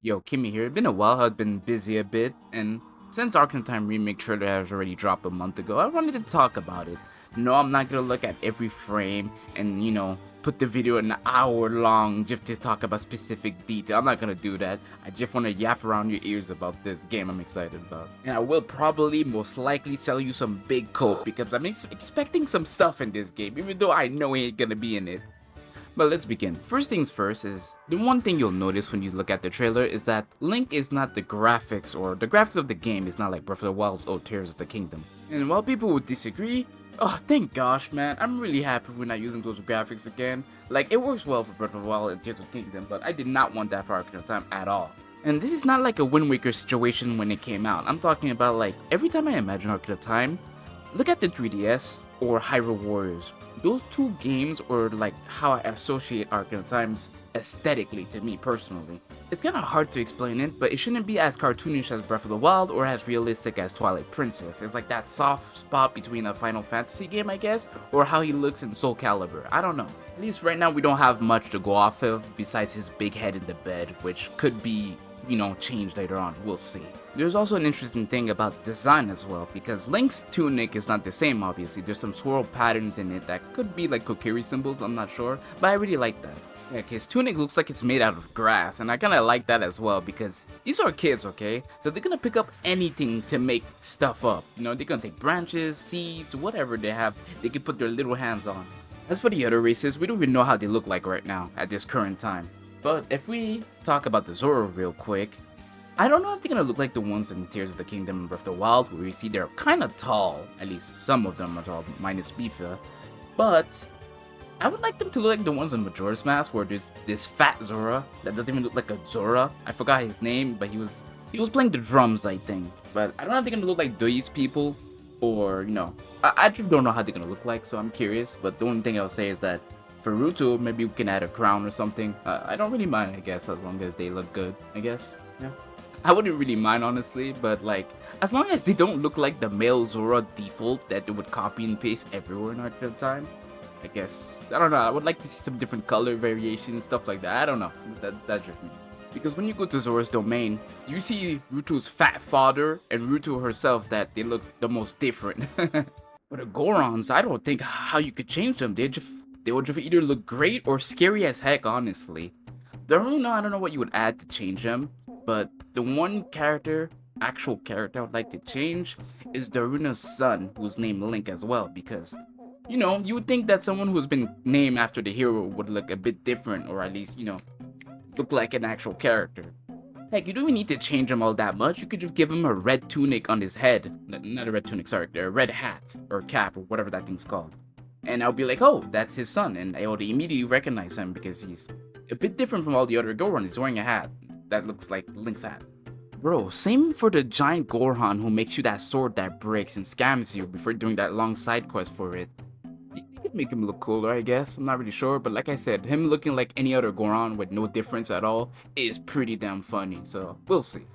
Yo, Kimmy here. It's been a while. I've been busy a bit, and since Ocarina of Time Remake trailer has already dropped a month ago, I wanted to talk about it. No, I'm not gonna look at every frame and, put the video an hour long just to talk about specific detail. I'm not gonna do that. I just wanna yap around your ears about this game I'm excited about. And I will probably most likely sell you some big coat because I'm expecting some stuff in this game, even though I know he ain't gonna be in it. But let's begin. First things first is, the one thing you'll notice when you look at the trailer is that Link is not the graphics, or the graphics of the game is not like Breath of the Wild's or Tears of the Kingdom. And while people would disagree, oh thank gosh man, I'm really happy we're not using those graphics again. Like, it works well for Breath of the Wild and Tears of the Kingdom, but I did not want that for Ocarina of Time at all. And this is not like a Wind Waker situation when it came out. I'm talking about, like, every time I imagine Ocarina of Time, look at the 3DS or Hyrule Warriors. Those two games are like how I associate Ocarina of Times aesthetically to me personally. It's kinda hard to explain it, but it shouldn't be as cartoonish as Breath of the Wild or as realistic as Twilight Princess. It's like that soft spot between a Final Fantasy game, I guess, or how he looks in Soul Calibur. I don't know. At least right now we don't have much to go off of besides his big head in the bed, which could be, changed later on. We'll see. There's also an interesting thing about design as well, because Link's tunic is not the same obviously. There's some swirl patterns in it that could be like Kokiri symbols, I'm not sure, but I really like that. Yeah, his tunic looks like it's made out of grass, and I kinda like that as well, because these are kids, okay? So they're gonna pick up anything to make stuff up. They're gonna take branches, seeds, whatever they have, they can put their little hands on. As for the other races, we don't even know how they look like right now, at this current time. But if we talk about the Zora real quick, I don't know if they're gonna look like the ones in Tears of the Kingdom and Breath of the Wild, where you see they're kinda tall, at least some of them are tall, minus Bifa, but I would like them to look like the ones in Majora's Mask, where there's this fat Zora that doesn't even look like a Zora. I forgot his name, but he was playing the drums, I think. But I don't know if they're gonna look like these people, or, I just don't know how they're gonna look like, so I'm curious. But the only thing I'll say is that for Ruto, maybe we can add a crown or something. I don't really mind, I guess, as long as they look good, I guess. Yeah. I wouldn't really mind, honestly, but like, as long as they don't look like the male Zora default that they would copy and paste everywhere in Ocarina of Time, I guess. I don't know, I would like to see some different color variations, stuff like that. I don't know, that's just me. Because when you go to Zora's domain, you see Ruto's fat father and Ruto herself that they look the most different. But the Gorons, I don't think how you could change them. They would just either look great or scary as heck, honestly. Daruna, I don't know what you would add to change them, but the one actual character I would like to change is Daruna's son, who's named Link as well, because, you would think that someone who's been named after the hero would look a bit different, or at least, look like an actual character. Heck, you don't even need to change him all that much. You could just give him a red tunic on his head. Not a red tunic, sorry, a red hat, or cap, or whatever that thing's called. And I'll be like, oh, that's his son, and I would immediately recognize him because he's a bit different from all the other Gorons. He's wearing a hat that looks like Link's hat. Bro, same for the giant Goron who makes you that sword that breaks and scams you before doing that long side quest for it. You could make him look cooler, I guess. I'm not really sure, but like I said, him looking like any other Goron with no difference at all is pretty damn funny, so we'll see.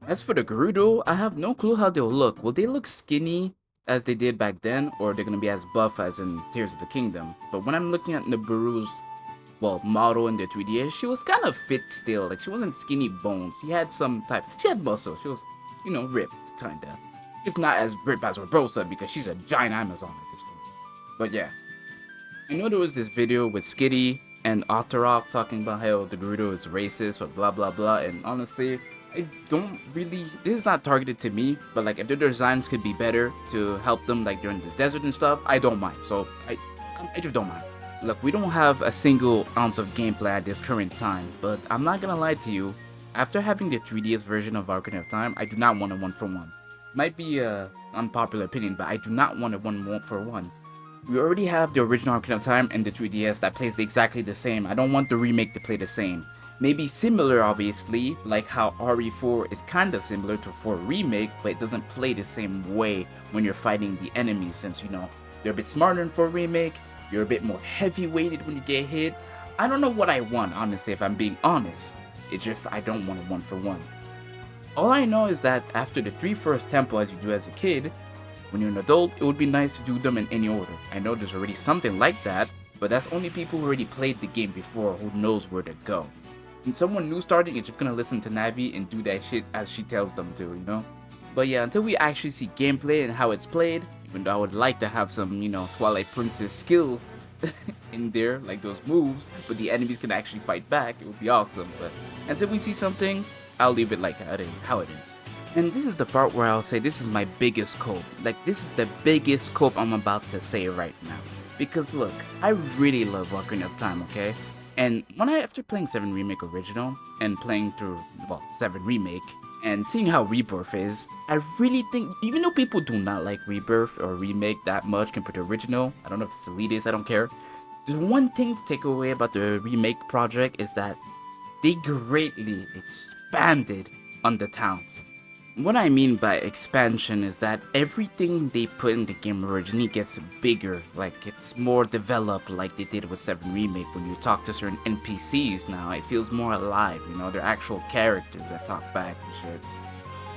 As for the Gerudo, I have no clue how they'll look. Will they look skinny as they did back then, or they're gonna be as buff as in Tears of the Kingdom? But when I'm looking at Nibiru's model in the 3DS, she was kind of fit still. Like, she wasn't skinny bones. She had muscle. She was, ripped, kinda. If not as ripped as Robosa, because she's a giant Amazon at this point. But yeah. I know there was this video with Skitty and Otterok talking about how the Gerudo is racist or blah blah blah, and honestly, I don't really, this is not targeted to me, but like, if their designs could be better to help them like during the desert and stuff, I don't mind. So I just don't mind. Look, we don't have a single ounce of gameplay at this current time, but I'm not gonna lie to you, after having the 3DS version of Ocarina of Time, I do not want a 1-for-1. Might be an unpopular opinion, but I do not want a 1-for-1. We already have the original Ocarina of Time and the 3DS that plays exactly the same. I don't want the remake to play the same. Maybe similar, obviously, like how RE4 is kinda similar to 4 Remake, but it doesn't play the same way when you're fighting the enemies, since, they're a bit smarter in 4 Remake, you're a bit more heavy-weighted when you get hit. I don't know what I want, honestly, if I'm being honest. It's just I don't want a 1-for-1. All I know is that after the 3 first temple as you do as a kid, when you're an adult, it would be nice to do them in any order. I know there's already something like that, but that's only people who already played the game before who knows where to go. And someone new starting is just gonna listen to Navi and do that shit as she tells them to, you know? But yeah, until we actually see gameplay and how it's played, even though I would like to have some, you know, Twilight Princess skills in there, like those moves, but the enemies can actually fight back, it would be awesome. But until we see something, I'll leave it like how it is. And this is the part where I'll say this is my biggest cope. Like, this is the biggest cope I'm about to say right now. Because look, I really love Ocarina of Time, okay? And after playing 7 Remake Original, and playing through, well, 7 Remake, and seeing how Rebirth is, I really think, even though people do not like Rebirth or Remake that much compared to Original, I don't know if it's elitist, I don't care. There's one thing to take away about the Remake project is that they greatly expanded on the towns. What I mean by expansion is that everything they put in the game originally gets bigger, like it's more developed like they did with 7 Remake. When you talk to certain NPCs now, it feels more alive, you know, they're actual characters that talk back and shit.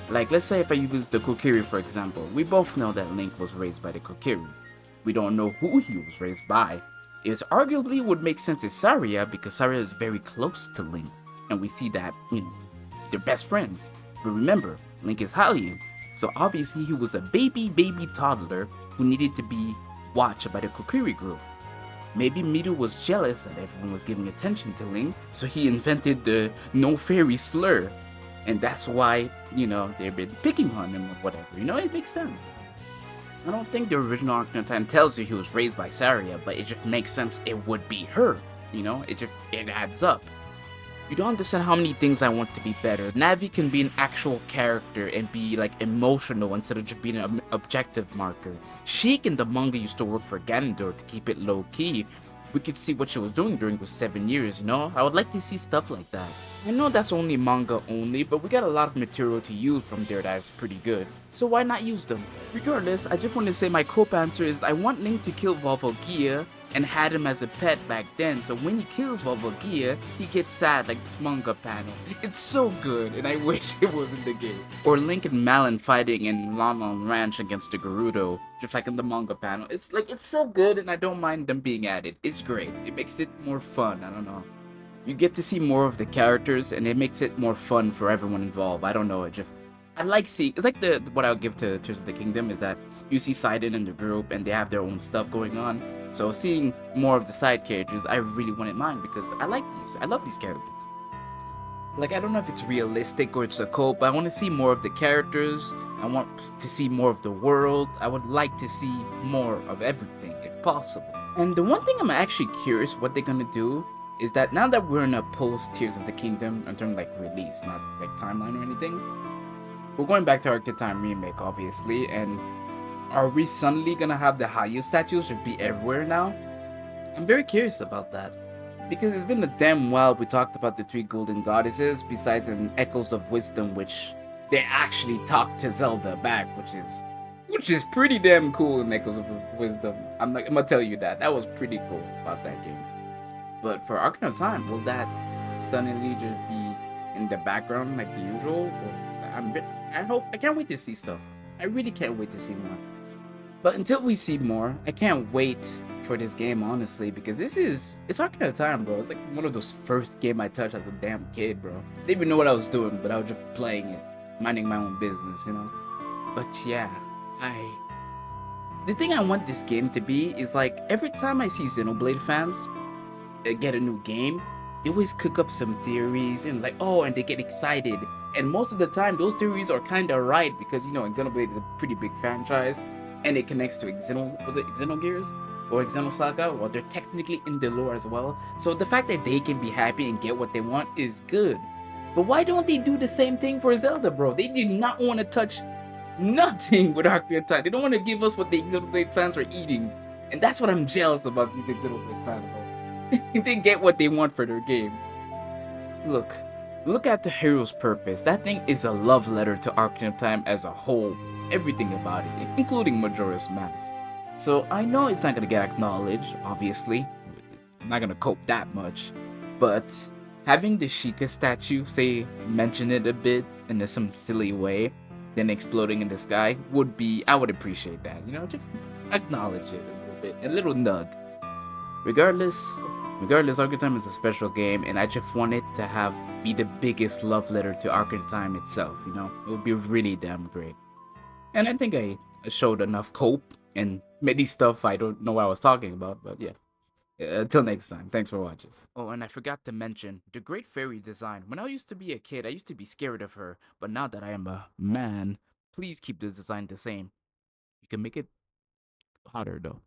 Like, let's say if I use the Kokiri for example, we both know that Link was raised by the Kokiri. We don't know who he was raised by. It arguably would make sense as Saria because Saria is very close to Link, and we see that, you know, they're best friends. But remember, Link is Hylian, so obviously he was a baby toddler who needed to be watched by the Kokiri group. Maybe Miru was jealous that everyone was giving attention to Link, so he invented the no fairy slur. And that's why, you know, they've been picking on him or whatever, you know, it makes sense. I don't think the original Ocarina of Time tells you he was raised by Saria, but it just makes sense it would be her, you know, it adds up. You don't understand how many things I want to be better. Navi can be an actual character and be like emotional instead of just being an objective marker. Sheik in the manga used to work for Ganondorf to keep it low key. We could see what she was doing during those 7 years, you know? I would like to see stuff like that. I know that's only manga only, but we got a lot of material to use from there that is pretty good. So why not use them? Regardless, I just want to say my cope answer is I want Link to kill Volvogia and had him as a pet back then, so when he kills Volvogia, he gets sad like this manga panel. It's so good, and I wish it was in the game. Or Link and Malon fighting in Lon Lon Ranch against the Gerudo, just like in the manga panel. It's so good, and I don't mind them being added. It's great. It makes it more fun, I don't know. You get to see more of the characters, and it makes it more fun for everyone involved. I don't know, I like seeing, it's like what I'll give to Tears of the Kingdom is that you see Sidon in the group and they have their own stuff going on. So seeing more of the side characters, I really wouldn't mind because I love these characters. Like, I don't know if it's realistic or it's a cope, but I want to see more of the characters. I want to see more of the world. I would like to see more of everything if possible. And the one thing I'm actually curious what they're gonna do is that now that we're in a post Tears of the Kingdom, in terms of like release, not like timeline or anything, we're going back to Ocarina of Time Remake, obviously, and are we suddenly gonna have the Hayu statues should be everywhere now? I'm very curious about that. Because it's been a damn while we talked about the 3 golden goddesses, besides in Echoes of Wisdom, which they actually talk to Zelda back, which is pretty damn cool in Echoes of Wisdom. I'm gonna tell you that. That was pretty cool about that game. But for Ocarina of Time, will that suddenly just be in the background like the usual? I can't wait to see stuff. I really can't wait to see more. But until we see more, I can't wait for this game, honestly, because it's Ocarina of Time, bro. It's like one of those first game I touched as a damn kid, bro. Didn't even know what I was doing, but I was just playing it, minding my own business, you know? But yeah, the thing I want this game to be is like, every time I see Xenoblade fans get a new game, they always cook up some theories and like, oh, and they get excited. And most of the time, those theories are kind of right because, you know, Xenoblade is a pretty big franchise and it connects to Xenogears or Xenosaga. Well, they're technically in the lore as well. So the fact that they can be happy and get what they want is good. But why don't they do the same thing for Zelda, bro? They do not want to touch nothing with Ocarina of Time. They don't want to give us what the Xenoblade fans are eating. And that's what I'm jealous about these Xenoblade fans, bro. They get what they want for their game. Look at the hero's purpose. That thing is a love letter to Ocarina of Time as a whole. Everything about it, including Majora's Mask. So I know it's not gonna get acknowledged, obviously. I'm not gonna cope that much. But having the Sheikah statue, mention it a bit in some silly way, then exploding in the sky I would appreciate that. You know, just acknowledge it a little bit, a little nug. Regardless, Regardless, Ocarina of Time is a special game, and I just want it to have be the biggest love letter to Ocarina of Time itself. It would be really damn great. And I think I showed enough cope and many stuff I don't know what I was talking about, but yeah. Until next time, thanks for watching. Oh, and I forgot to mention the Great Fairy design. When I used to be a kid, I used to be scared of her, but now that I am a man, please keep the design the same. You can make it hotter though.